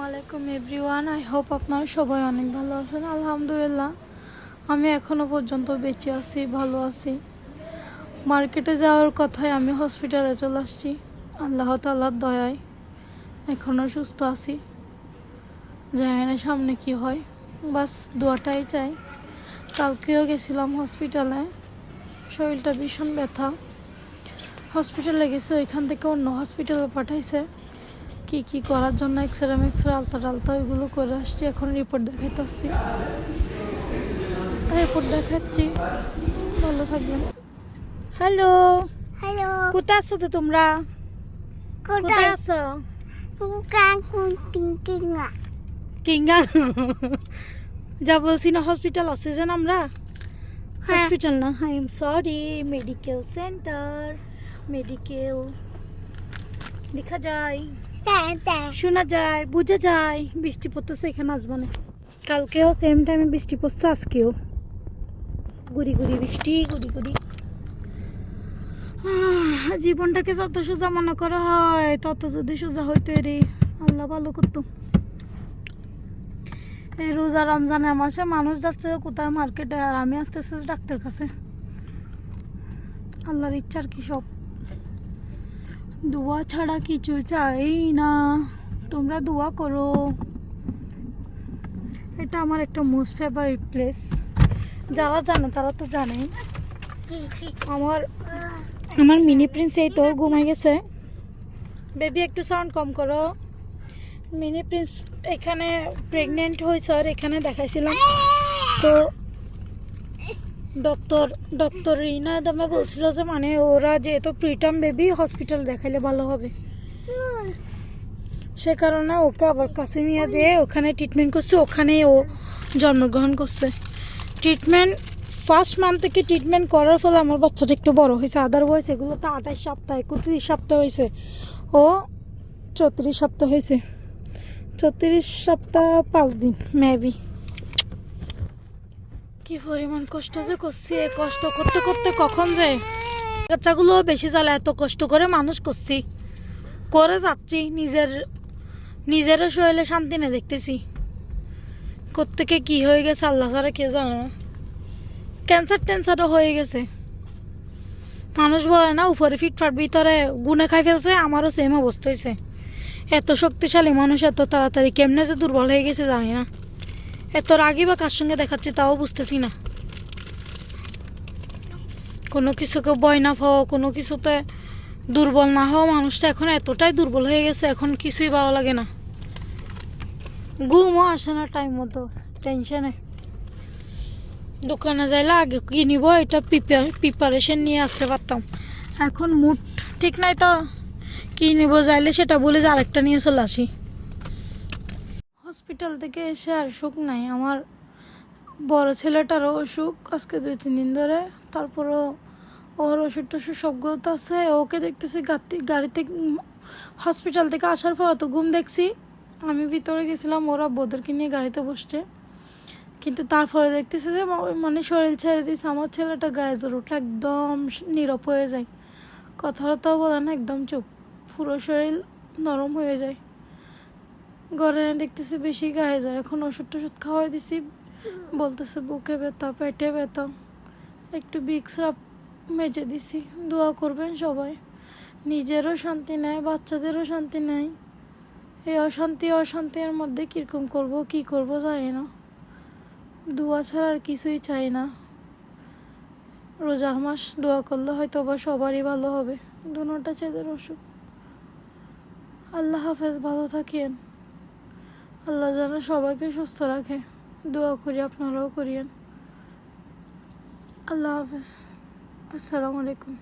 আলাইকুম everyone. I hope আপনারা সবাই অনেক ভালো আছেন। আলহামদুলিল্লাহ আমি এখনও পর্যন্ত বেঁচে আছি, ভালো আছি। মার্কেটে যাওয়ার কথায় আমি হসপিটালে চলে আসছি। আল্লাহ তাআলার দয়ায় এখনও সুস্থ আছি। জানি না সামনে কি হয়, বাস দোয়াটাই চাই। কালকেও গেছিলাম হসপিটালে, শরীরটা ভীষণ ব্যথা। হসপিটালে গেছে, ওইখান থেকে অন্য হসপিটালে পাঠাইছে কি কি করার জন্য, এক্সরে আলতা ওইগুলো করে আসছি। এখন রিপোর্ট দেখাইতেছি, রিপোর্ট দেখাচ্ছি। ভালো থাকবেন। হ্যালো হ্যালো, কোথায় আছো তো তোমরা? কোথায় আছো? কিংগা যা বলছি না, হসপিটাল আছে যেন আমরা। হসপিটাল না, I am sorry, medical centre. Medical দেখা যায়, শোনা যায়, বোঝা যায়। বৃষ্টি পড়তেছে এখানে, আসবো না। কালকেও সেম টাইমে বৃষ্টি পড়ছে, আজকেও গুড়ি গুড়ি বৃষ্টি, গুড়ি গুড়ি। জীবনটাকে যত সোজা মনে করা হয় তত যদি সোজা হইতো রে, আল্লাহ ভালো করতো। এই রোজা রমজানের মাসে মানুষ যাচ্ছে কোথায় মার্কেটে, আর আমি আসতেছি ডাক্তার কাছে। আল্লাহর ইচ্ছার কি সব, দোয়া ছাড়া কিছু চাই না। তোমরা দোয়া করো। এটা আমার একটা মোস্ট ফেভারিট প্লেস। যারা জানে তারা তো জানে। আমার আমার মিনি প্রিন্স এই তো ঘুমাই গেছে। বেবি একটু সাউন্ড কম করো। মিনি প্রিন্স এখানে প্রেগনেন্ট হয়েছে, আর এখানে দেখাইছিলাম তো ডক্টর রিনা দামা বলছিল যে মানে ওরা যেহেতু প্রিটার্ম বেবি হসপিটাল দেখাইলে ভালো হবে, সে কারণে ওকে আবার কাছে নিয়ে যেয়ে ওখানে ট্রিটমেন্ট করছে। ওখানেই ও জন্মগ্রহণ করছে। ট্রিটমেন্ট ফার্স্ট মান্থ থেকে ট্রিটমেন্ট করার ফলে আমার বাচ্চাটা একটু বড় হয়েছে। আদারওয়াইজ এগুলো তো 28 সপ্তাহ 31 সপ্তাহ হয়েছে, ও 34 সপ্তাহ হয়েছে। 34 সপ্তাহ 5 দিন মেবি। কি পরিমাণ কষ্ট যে করছি, কষ্ট করতে করতে কখন যে বাচ্চাগুলো বেশি জ্বালা। এত কষ্ট করে মানুষ করছি, করে যাচ্ছি, নিজেরও শরীরে শান্তি না দেখতেছি। কোত্থেকে কি হয়ে গেছে আল্লাহ ছাড়া কেউ জানে না। ক্যান্সারও হয়ে গেছে। মানুষ বলে না উপরে ফিটফাট ভিতরে গুনে খাই ফেলছে, আমারও সেম অবস্থা হয়েছে। এত শক্তিশালী মানুষ এত তাড়াতাড়ি কেমনে যে দুর্বল হয়ে গেছে জানি না। এত রাগি বা কার সঙ্গে দেখাচ্ছি তাও বুঝতেছি না। কোনো কিছুকে ভয় না পাওয়া, কোনো কিছুতে দুর্বল না হওয়া, মানুষটা এখন এতটাই দুর্বল হয়ে গেছে, এখন কিছুই ভালো লাগে না। ঘুমও আসে না টাইম মতো, টেনশনে। দোকানে যাইলে আগে কি নিব এটা প্রিপারেশন নিয়ে আসতে পারতাম। এখন মুড ঠিক নাই তো কি নিব, যাইলে সেটা বলে যে আরেকটা নিয়ে চলে আসি। হসপিটাল থেকে এসে আর সুখ নাই। আমার বড় ছেলেটারও অসুখ আজকে 2-3 দিন ধরে। তারপরও ওর ওষুধ টষুধ সবগুলো তো আছে। ওকে দেখতেছি গাড়িতে হসপিটাল থেকে আসার পর তো ঘুম দেখছি। আমি ভিতরে গেছিলাম, ওরা বোধরকে নিয়ে গাড়িতে বসছে, কিন্তু তারপরে দেখতেছি যে মানে শরীর ছেড়ে দিয়েছে। আমার ছেলেটা গায়ে জোর উঠলে একদম নীরব হয়ে যায়, কথাটাও বলে না, একদম চুপ, পুরো শরীর নরম হয়ে যায়। ঘরে দেখতেছি বেশি গায়ে যায়। এখন ওষুধ টষুধ খাওয়াই দিছি, বলতেছে বুকে ব্যথা, পেটে ব্যথা, একটু বিক্সরা মেজে দিছি। দোয়া করবেন সবাই। নিজেরও শান্তি নেই, বাচ্চাদেরও শান্তি নেই। এই অশান্তির মধ্যে কীরকম করবো, কি করবো জানি না। দোয়া ছাড়া আর কিছুই চাই না। রোজার মাস দোয়া করলে হয়তো বা সবারই ভালো হবে। দুটোটা ছেলের অসুখ। আল্লাহ হাফেজ, ভালো থাকেন। আল্লাহ যেন সবাইকে সুস্থ রাখে, দোয়া করি, আপনারাও করিয়েন। আল্লাহ হাফেজ, আসসালামু আলাইকুম।